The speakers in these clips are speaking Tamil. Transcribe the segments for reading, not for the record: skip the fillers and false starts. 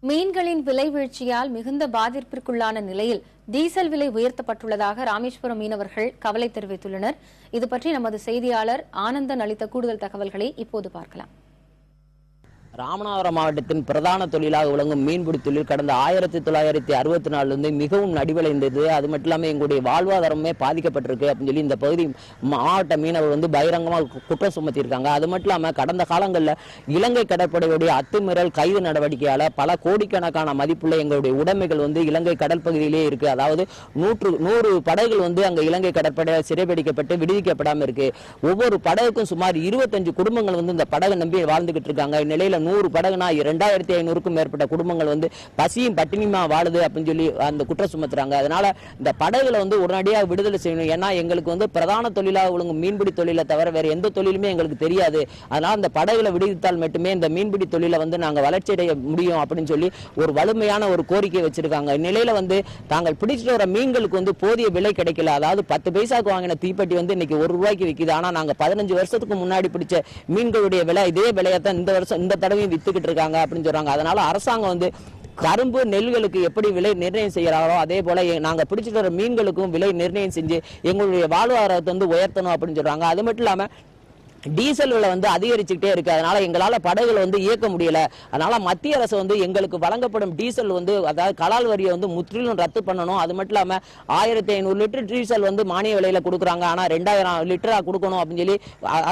மீன்களின் விலை வீழ்ச்சியால் மிகுந்த பாதிப்பிற்குள்ளான நிலையில் டீசல் விலை உயர்த்தப்பட்டுள்ளதாக ராமேஸ்வரம் மீனவர்கள் கவலை தெரிவித்துள்ளனர். இதுபற்றி நமது செய்தியாளர் ஆனந்தன் அளித்த கூடுதல் தகவல்களை இப்போது பார்க்கலாம். ராமநாதபுரம் மாவட்டத்தின் பிரதான தொழிலாக விளங்கும் மீன்பிடி தொழில் கடந்த 1964 மிகவும் நடிவடைந்தது. அது மட்டும் இல்லாமல் எங்களுடைய வாழ்வாதாரமே பாதிக்கப்பட்டிருக்கு அப்படின்னு சொல்லி இந்த பகுதி மாவட்ட மீனவர் பகிரங்கமாக குற்றம் சுமத்தியிருக்காங்க. அது மட்டும் இல்லாமல் கடந்த காலங்களில் இலங்கை கடற்படையுடைய அத்துமீறல் கைது நடவடிக்கையால் பல கோடிக்கணக்கான மதிப்புள்ள எங்களுடைய உடைமைகள் இலங்கை கடல் பகுதியிலேயே இருக்கு. அதாவது 100 படகுகள் அங்கே இலங்கை கடற்படையால் சிறைபிடிக்கப்பட்டு விடுவிக்கப்படாமல் இருக்கு. ஒவ்வொரு படகுக்கும் சுமார் 25 குடும்பங்கள் இந்த படகை நம்பி வாழ்ந்துகிட்டு இருக்காங்க. இந்நிலையில 100 படகுனா 2500க்கும் மேற்பட்ட குடும்பங்கள் பசியும் பட்டினியுமா வாழுது அப்படின்னு சொல்லி அந்த குற்றம் சுமத்துறாங்க. அதனால இந்த படகுகளை உடனடியாக விடுதலை செய்யணும். ஏன்னா எங்களுக்கு பிரதான தொழிலாக விளங்கும் மீன்பிடி தொழிலை தவிர வேற எந்த தொழிலுமே எங்களுக்கு தெரியாது. அதனால இந்த படகுகளை விடுவித்தால் மட்டுமே இந்த மீன்பிடி தொழிலை நாங்க வளர்ச்சி அடைய முடியும் அப்படின்னு சொல்லி ஒரு வலிமையான ஒரு கோரிக்கை வச்சிருக்காங்க. இந்நிலையில தாங்கள் பிடிச்சிட்டு வர மீன்களுக்கு போதிய விலை கிடைக்கல. அதாவது 10 பைசாக்கு வாங்கின தீப்பெட்டி இன்னைக்கு ₹1 விக்குது. ஆனா நாங்க 15 வருஷத்துக்கு முன்னாடி பிடிச்ச மீன்களுடைய விலை இதே விலையத்தான் இந்த வருஷம் இந்த தடவை வித்துக்கிட்டு இருக்காங்க அப்படின்னு சொல்றாங்க. அதனால அரசாங்கம் கரும்பு நெல்களுக்கு எப்படி விலை நிர்ணயம் செய்யறாங்களோ அதே போல நாங்க பிடிச்சிட்டு வர மீன்களுக்கும் விலை நிர்ணயம் செஞ்சு எங்களுடைய வாழ்வாதாரத்தை உயர்த்தணும் அப்படின்னு சொல்றாங்க. அது மட்டும் இல்லாம டீசல் விலை அதிகரிச்சுக்கிட்டே இருக்கு. அதனால எங்களால படகுகள் இயக்க முடியல. அதனால மத்திய அரசு எங்களுக்கு வழங்கப்படும் டீசல் அதாவது கலால் வரியை முற்றிலும் ரத்து பண்ணணும். அது மட்டும் இல்லாம 1500 லிட்டர் டீசல் மானிய விலையில கொடுக்குறாங்க. ஆனா 2000 லிட்டரா கொடுக்கணும் அப்படின்னு சொல்லி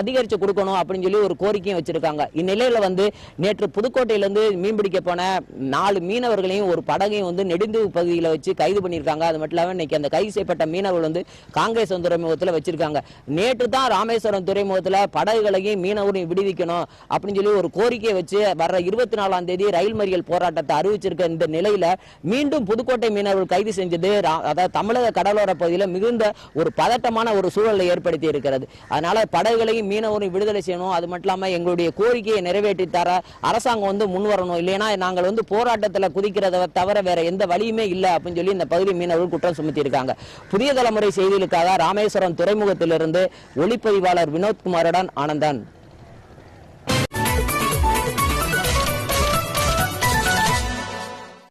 அதிகரிச்சு கொடுக்கணும் அப்படின்னு சொல்லி ஒரு கோரிக்கையும் வச்சிருக்காங்க. இந்நிலையில நேற்று புதுக்கோட்டையிலிருந்து மீன்பிடிக்க போன 4 மீனவர்களையும் ஒரு படகையும் நெடுந்தீவு பகுதியில் வச்சு கைது பண்ணியிருக்காங்க. அது மட்டும் இல்லாம இன்னைக்கு அந்த கைது செய்யப்பட்ட மீனவர்கள் காங்கிரஸ் துறைமுகத்தில் வச்சிருக்காங்க. நேற்று தான் ராமேஸ்வரம் துறைமுகத்தில் படகுகளையும் மீனவரையும் விடுவிக்கணும் அப்படின்னு சொல்லி ஒரு கோரிக்கையை வச்சு வர 24ஆம் தேதி ரயில் மறியல் போராட்டத்தை அறிவிச்சிருக்க இந்த நிலையில மீண்டும் புதுக்கோட்டை மீனவர்கள் கைது செஞ்சது அதாவது தமிழக கடலோர பகுதியில் மிகுந்த ஒரு பதட்டமான ஒரு சூழலை ஏற்படுத்தி இருக்கிறது. அதனால படகுகளையும் மீனவரையும் விடுதலை செய்யணும். அது மட்டும் இல்லாம எங்களுடைய கோரிக்கையை நிறைவேற்றி தர அரசாங்கம் முன் வரணும். இல்லைன்னா நாங்கள் போராட்டத்தில் குதிக்கிறத தவிர வேற எந்த வழியுமே இல்லை அப்படின்னு சொல்லி இந்த பகுதி மீனவர்கள் குற்றம் சுமத்தி இருக்காங்க. புதிய தலைமுறை செய்திகளுக்காக ராமேஸ்வரம் துறைமுகத்திலிருந்து ஒளிப்பதிவாளர் வினோத்குமாருடன் ஆனந்தன்.